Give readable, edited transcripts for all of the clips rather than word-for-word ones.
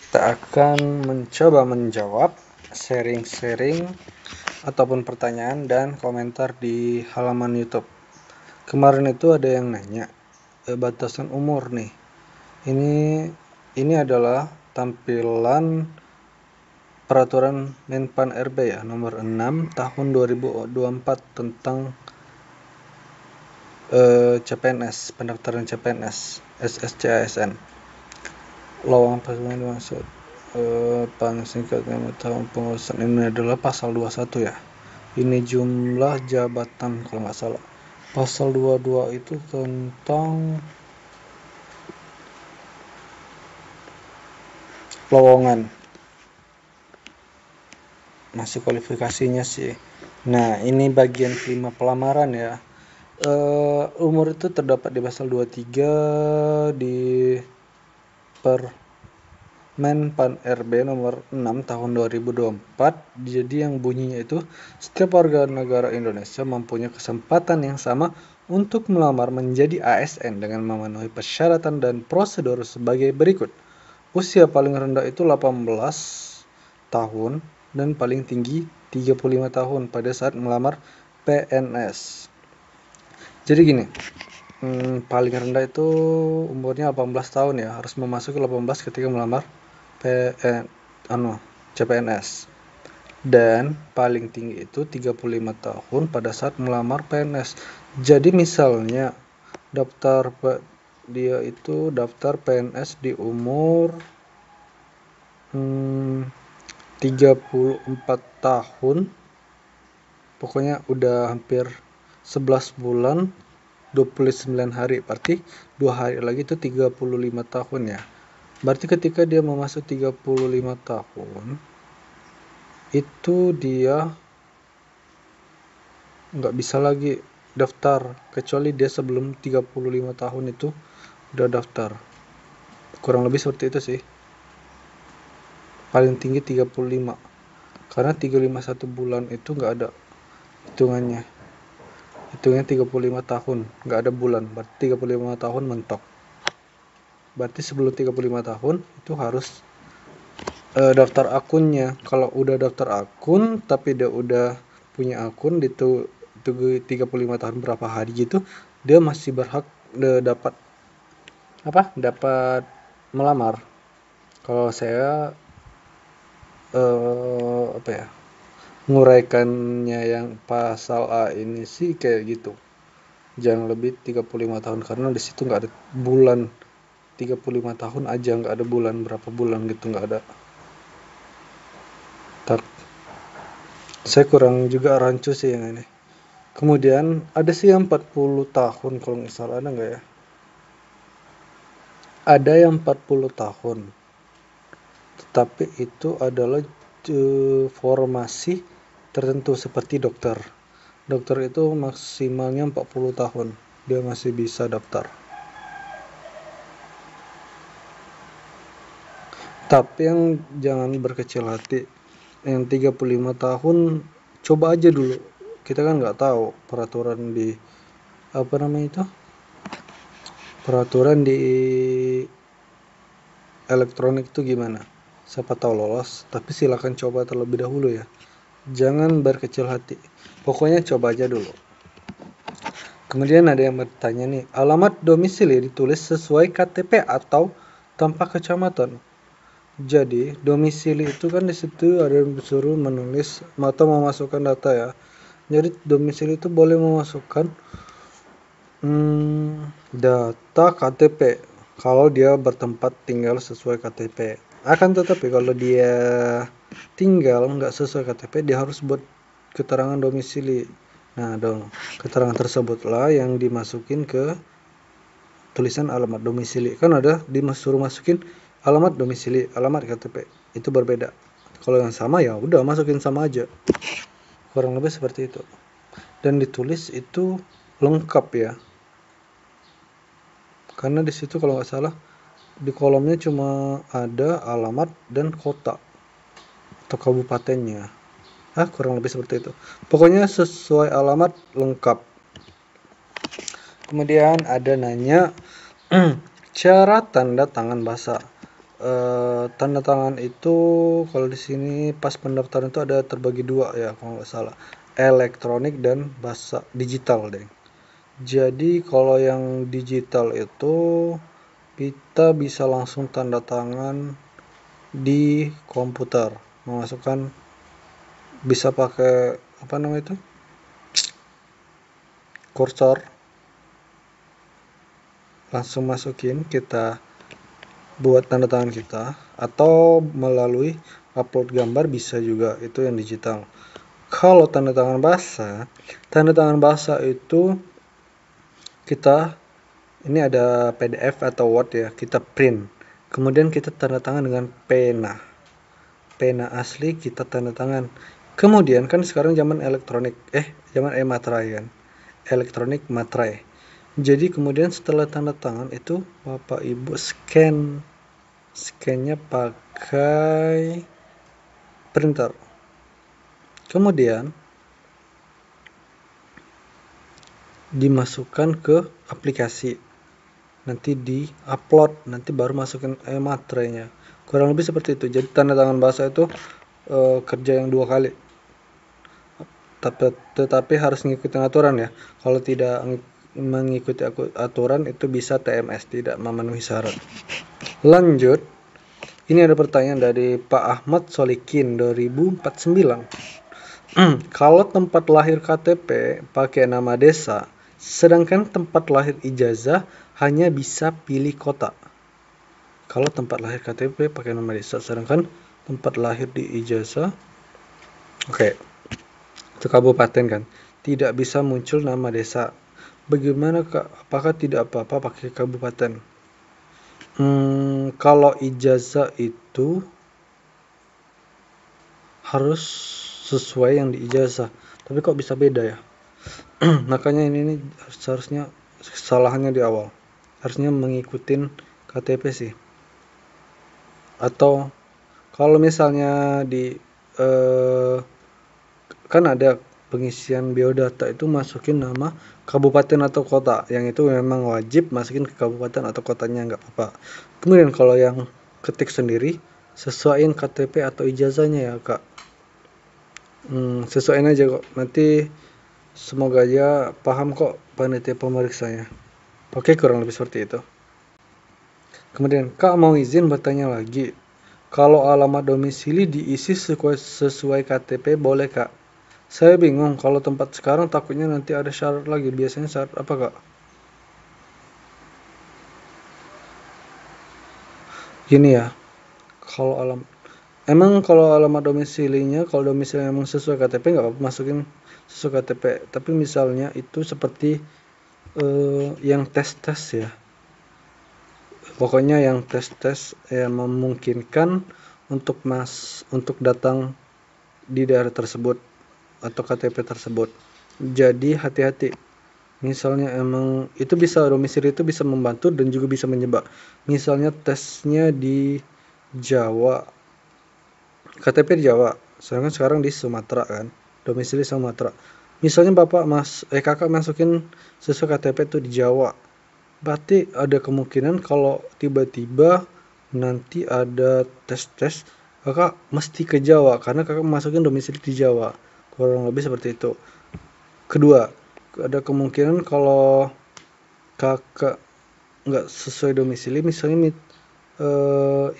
Kita akan mencoba menjawab sharing-sharing ataupun pertanyaan dan komentar di halaman YouTube. Kemarin itu ada yang nanya batasan umur nih. Ini adalah tampilan peraturan Menpan RB ya, nomor 6 tahun 2024 tentang CPNS, pendaftaran CPNS, SSCASN. Lowongan pasukan dimaksud panjang singkatnya tahun pengurusan ini adalah pasal 21 ya. Ini jumlah jabatan kalau nggak salah. Pasal 22 itu tentang lowongan. Masih kualifikasinya sih. Nah, ini bagian kelima pelamaran ya. Umur itu terdapat di pasal 23 di Menpan RB nomor 6 tahun 2024. Jadi yang bunyinya itu setiap warga negara Indonesia mempunyai kesempatan yang sama untuk melamar menjadi ASN dengan memenuhi persyaratan dan prosedur sebagai berikut. Usia paling rendah itu 18 tahun dan paling tinggi 35 tahun pada saat melamar PNS. Jadi gini, paling rendah itu umurnya 18 tahun ya, harus memasuki 18 ketika melamar CPNS. Dan paling tinggi itu 35 tahun pada saat melamar PNS. Jadi misalnya dia itu daftar PNS di umur 34 tahun. Pokoknya udah hampir 11 bulan 29 hari, berarti 2 hari lagi itu 35 tahun ya. Berarti ketika dia memasuk 35 tahun, itu dia nggak bisa lagi daftar, kecuali dia sebelum 35 tahun itu udah daftar. Kurang lebih seperti itu sih. Paling tinggi 35. Karena 35 1 bulan itu nggak ada hitungannya. Hitungnya 35 tahun, nggak ada bulan, berarti 35 tahun mentok. Berarti sebelum 35 tahun itu harus daftar akunnya. Kalau udah daftar akun tapi dia udah punya akun di 35 tahun berapa hari gitu, dia masih berhak dapat melamar. Kalau saya nguraikannya yang pasal A ini sih kayak gitu. Jangan lebih 35 tahun karena di situ nggak ada bulan. 35 tahun aja nggak ada bulan, berapa bulan gitu nggak ada. Saya kurang juga rancu sih yang ini. Kemudian ada sih yang 40 tahun kalau nggak salah, ada nggak ya? Ada yang 40 tahun. Tetapi itu adalah formasi tertentu seperti dokter. Dokter itu maksimalnya 40 tahun. Dia masih bisa daftar. Tapi yang jangan berkecil hati, yang 35 tahun coba aja dulu. Kita kan nggak tahu peraturan di peraturan di elektronik itu gimana. Siapa tahu lolos, tapi silakan coba terlebih dahulu ya. Jangan berkecil hati. Pokoknya coba aja dulu. Kemudian ada yang bertanya nih, alamat domisili ditulis sesuai KTP atau tanpa kecamatan. Jadi domisili itu kan di situ ada yang disuruh menulis atau memasukkan data ya. Jadi domisili itu boleh memasukkan data KTP kalau dia bertempat tinggal sesuai KTP. Akan tetapi kalau dia tinggal nggak sesuai KTP, dia harus buat keterangan domisili. Nah keterangan tersebutlah yang dimasukin ke tulisan alamat domisili. Kan ada disuruh masukin alamat domisili, alamat KTP, itu berbeda. Kalau yang sama ya udah masukin sama aja. Kurang lebih seperti itu. Dan ditulis itu lengkap ya. Karena di situ kalau nggak salah di kolomnya cuma ada alamat dan kota atau kabupatennya. Kurang lebih seperti itu. Pokoknya sesuai alamat lengkap. Kemudian ada nanya cara tanda tangan basah. tanda tangan itu kalau di sini pas pendaftaran itu ada terbagi dua ya kalau nggak salah, elektronik dan bahasa digital deh. Jadi kalau yang digital itu kita bisa langsung tanda tangan di komputer, memasukkan bisa pakai apa namanya itu kursor, langsung masukin kita buat tanda tangan kita, atau melalui upload gambar bisa juga, itu yang digital. Kalau tanda tangan bahasa itu kita ini ada PDF atau Word ya, kita print, kemudian kita tanda tangan dengan pena asli kita tanda tangan. Kemudian kan sekarang zaman elektronik, zaman materai kan, elektronik materai. Jadi kemudian setelah tanda tangan itu Bapak Ibu scannya pakai printer. Kemudian dimasukkan ke aplikasi. Nanti di-upload, nanti baru masukin materainya. Kurang lebih seperti itu. Jadi tanda tangan bahasa itu kerja yang 2 kali. Tetapi harus mengikuti aturan ya. Kalau tidak mengikuti aturan itu bisa TMS, tidak memenuhi syarat. Lanjut, ini ada pertanyaan dari Pak Ahmad Solikin 2049. Kalau tempat lahir KTP pakai nama desa, sedangkan tempat lahir ijazah hanya bisa pilih kota. Kalau tempat lahir KTP pakai nama desa, sedangkan tempat lahir di ijazah, itu kabupaten kan, tidak bisa muncul nama desa. Bagaimana Kak? Apakah tidak apa-apa pakai kabupaten? Kalau ijazah itu harus sesuai yang di ijazah, tapi kok bisa beda ya? Makanya ini seharusnya kesalahannya di awal, harusnya mengikutin KTP sih. Atau kalau misalnya di kan ada pengisian biodata itu masukin nama kabupaten atau kota, yang itu memang wajib masukin ke kabupaten atau kotanya, nggak apa-apa. Kemudian kalau yang ketik sendiri, sesuaiin KTP atau ijazahnya ya Kak. Sesuaiin aja kok, nanti semoga aja paham kok panitia pemeriksanya. Oke, kurang lebih seperti itu. Kemudian Kak mau izin bertanya lagi, kalau alamat domisili diisi sesuai KTP boleh Kak? Saya bingung, kalau tempat sekarang takutnya nanti ada syarat lagi. Biasanya syarat apa Kak? Gini ya, kalau alamat domisilinya, kalau domisili memang sesuai KTP nggak apa-apa masukin sesuai KTP. Tapi misalnya itu seperti yang tes-tes ya. Pokoknya yang tes-tes yang memungkinkan untuk datang di daerah tersebut atau KTP tersebut. Jadi hati-hati. Misalnya emang itu bisa, domisili itu bisa membantu dan juga bisa menjebak. Misalnya tesnya di Jawa, KTP di Jawa, sedangkan sekarang di Sumatera kan, domisili Sumatera. Misalnya kakak masukin sesuai KTP itu di Jawa, berarti ada kemungkinan kalau tiba-tiba nanti ada tes kakak mesti ke Jawa karena kakak masukin domisili di Jawa. Kurang lebih seperti itu. Kedua, ada kemungkinan kalau kakak nggak sesuai domisili, misalnya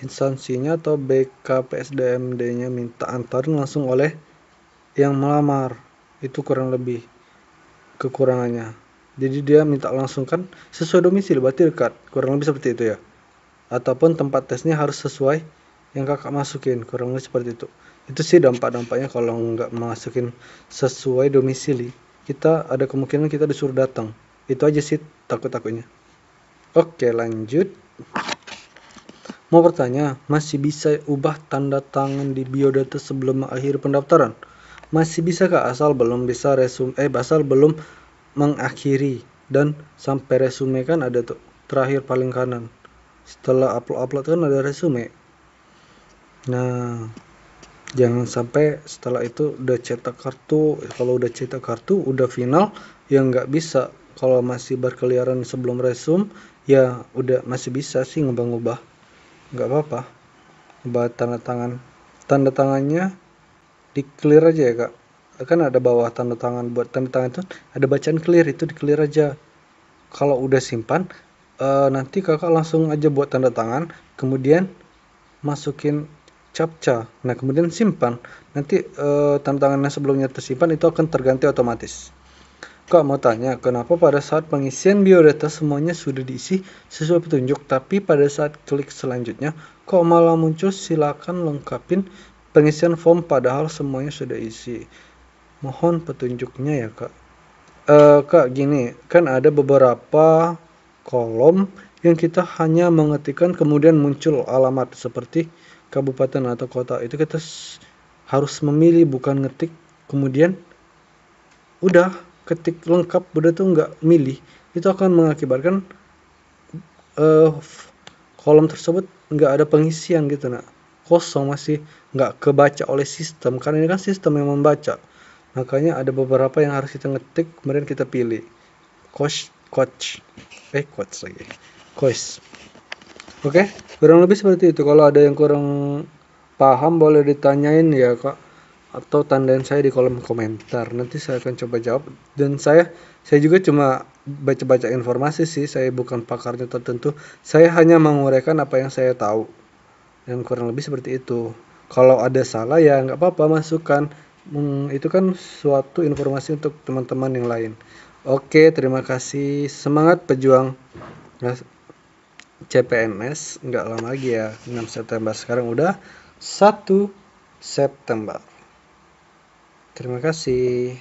instansinya atau BKPSDMD-nya minta antarin langsung oleh yang melamar, itu kurang lebih kekurangannya. Jadi dia minta langsung kan sesuai domisili, berarti dekat, kurang lebih seperti itu ya. Ataupun tempat tesnya harus sesuai yang kakak masukin, kurang lebih seperti itu. Itu sih dampak-dampaknya kalau nggak masukin sesuai domisili. Kita ada kemungkinan kita disuruh datang. Itu aja sih takut-takutnya. Oke, lanjut. Mau bertanya, masih bisa ubah tanda tangan di biodata sebelum mengakhiri pendaftaran? Masih bisa Kak, asal belum mengakhiri, dan sampai resume kan ada tuh terakhir paling kanan. Setelah upload kan ada resume. Nah, jangan sampai setelah itu udah cetak kartu. Kalau udah cetak kartu udah final ya nggak bisa. Kalau masih berkeliaran sebelum resume ya udah masih bisa sih ngubah-ngubah. nggak apa-apa. Buat tanda tangannya di clear aja ya kak. Kan ada bawah tanda tangan, buat tanda tangan itu ada bacaan clear, itu di clear aja. Kalau udah simpan, nanti kakak langsung aja buat tanda tangan, kemudian masukin captcha. Nah kemudian simpan. Nanti tanda tangan yang sebelumnya tersimpan itu akan terganti otomatis. Kak mau tanya, kenapa pada saat pengisian biodata semuanya sudah diisi sesuai petunjuk, tapi pada saat klik selanjutnya, kok malah muncul silakan lengkapin pengisian form padahal semuanya sudah isi? Mohon petunjuknya ya kak. Kak gini, kan ada beberapa kolom yang kita hanya mengetikkan kemudian muncul alamat seperti kabupaten atau kota. Itu kita harus memilih, bukan ngetik kemudian udah ketik lengkap udah tuh nggak milih, itu akan mengakibatkan uh, kolom tersebut nggak ada pengisian gitu, nah kosong, masih nggak kebaca oleh sistem karena ini kan sistem yang membaca. Makanya ada beberapa yang harus kita ngetik kemudian kita pilih. Coach lagi, coach. Oke, kurang lebih seperti itu. Kalau ada yang kurang paham boleh ditanyain ya kak, atau tandain saya di kolom komentar. Nanti saya akan coba jawab. Dan saya juga cuma baca-baca informasi sih. Saya bukan pakarnya tertentu. Saya hanya menguraikan apa yang saya tahu. Dan kurang lebih seperti itu. Kalau ada salah ya nggak apa-apa, masukkan. Itu kan suatu informasi untuk teman-teman yang lain. Oke, terima kasih. Semangat pejuang CPNS. Nggak lama lagi ya, 6 September. Sekarang udah 1 September. Terima kasih.